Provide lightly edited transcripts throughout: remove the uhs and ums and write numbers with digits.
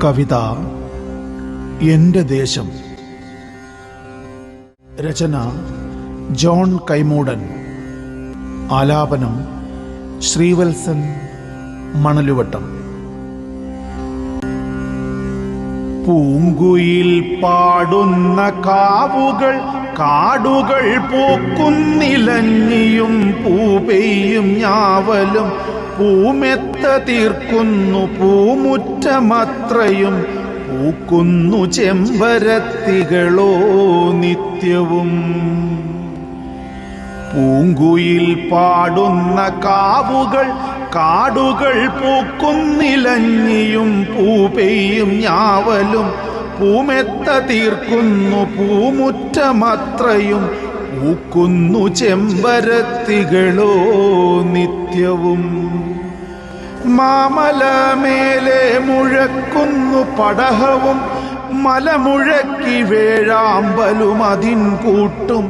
കവിത എൻ്റെ ദേശം. രചന ജോൺ കൈമൂടൻ. ആലാപനം ശ്രീവത്സൻ മണലുവട്ടം. പൂങ്കുയിൽ പാടുന്ന കാവുകൾ കാടുകൾ പൂക്കുന്നിലഞ്ഞിയും പൂപെയ്യും ഞാവലും പൂമെത്ത തീർക്കുന്നു പൂമുറ്റമത്രയും പൂക്കുന്നു ചെമ്പരത്തികളോ നിത്യവും. പൂങ്കുയിൽ പാടുന്ന കാവുകൾ കാടുകൾ പൂക്കുന്നിലഞ്ഞിയും പൂപെയ്യും ഞാവലും പൂമെത്ത തീർക്കുന്നു പൂമുറ്റമത്രയും പൂക്കുന്നു ചെമ്പരത്തികളോ നിത്യവും. മാമലമേലെ മുഴക്കുന്നു പടഹവും മലമുഴക്കി വേഴാമ്പലും അതിൻ കൂട്ടും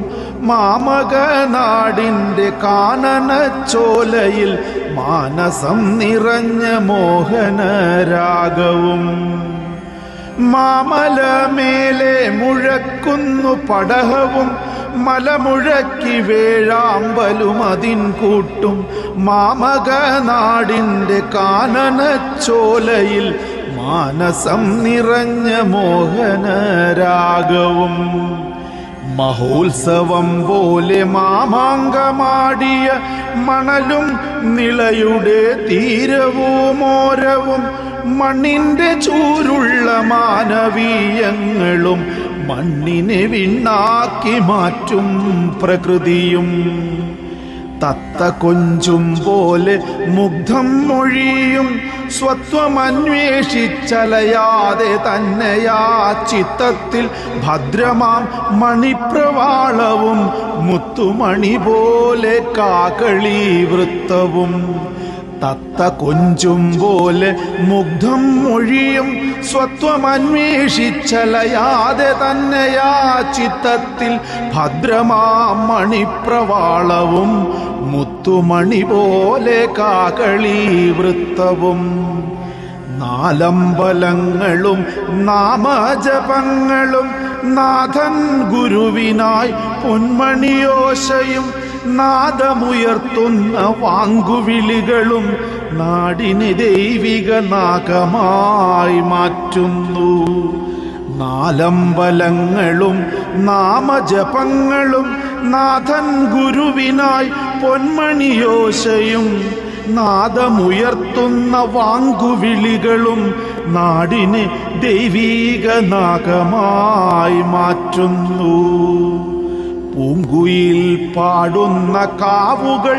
മാമക നാടിൻ്റെ കാനനച്ചോലയിൽ മാനസം നിറഞ്ഞ മോഹനരാഗവും. മാമലമേലെ മുഴക്കുന്നു പടഹവും മലമുഴക്കി വേഴാമ്പലും അതിൻ കൂട്ടും മാമക നാടിൻ്റെ കാനനച്ചോലയിൽ മാനസം നിറഞ്ഞ മോഹനരാഗവും. മഹോത്സവം പോലെ മാമാങ്കമാടിയ മണലും നിളയുടെ തീരവുമോരവും മണ്ണിൻ്റെ ചൂരുള്ള മാനവീയങ്ങളും മണ്ണിനെ വിണ്ണാക്കി മാറ്റും പ്രകൃതിയും. തത്ത കൊഞ്ചും പോലെ മുഗ്ധം മൊഴിയും സ്വത്വമന്വേഷിച്ചലയാതെ തന്നെയാ ചിത്തത്തിൽ ഭദ്രമാം മണിപ്രവാളവും മുത്തുമണി പോലെ കാകളി വൃത്തവും. തത്ത കൊഞ്ചും പോലെ മുഗ്ധം മൊഴിയും സ്വത്വമന്വേഷിച്ചലയാതെ തന്നെയാ ചിത്തത്തിൽ ഭദ്രമാം മണിപ്രവാളവും മുത്തുമണി പോലെ കാകളി വൃത്തവും. നാലമ്പലങ്ങളും നാമജപങ്ങളും നാഥൻ ഗുരുവിനായി പൊന്മണിയോശയും നാദമുയർത്തുന്ന വാങ്കുവിളികളും നാടിനെ ദൈവിക നാഗമായി മാറ്റുന്നു. നാലമ്പലങ്ങളും നാമജപങ്ങളും നാഥൻ ഗുരുവിനായി പൊന്മണിയോശയും നാദമുയർത്തുന്ന വാങ്കുവിളികളും നാടിനെ ദൈവിക നാഗമായി മാറ്റുന്നു. പൂങ്കുയിൽ പാടുന്ന കാവുകൾ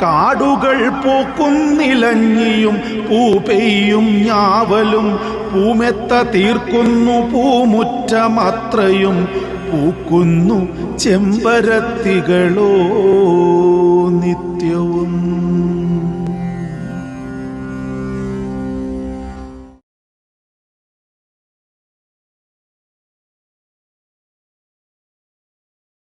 കാടുകൾ പൂക്കുന്നിലഞ്ഞിയും പൂപെയ്യും ഞാവലും പൂമെത്ത തീർക്കുന്നു പൂമുറ്റമത്രയും പൂക്കുന്നു ചെമ്പരത്തികളോ നിത്യവും.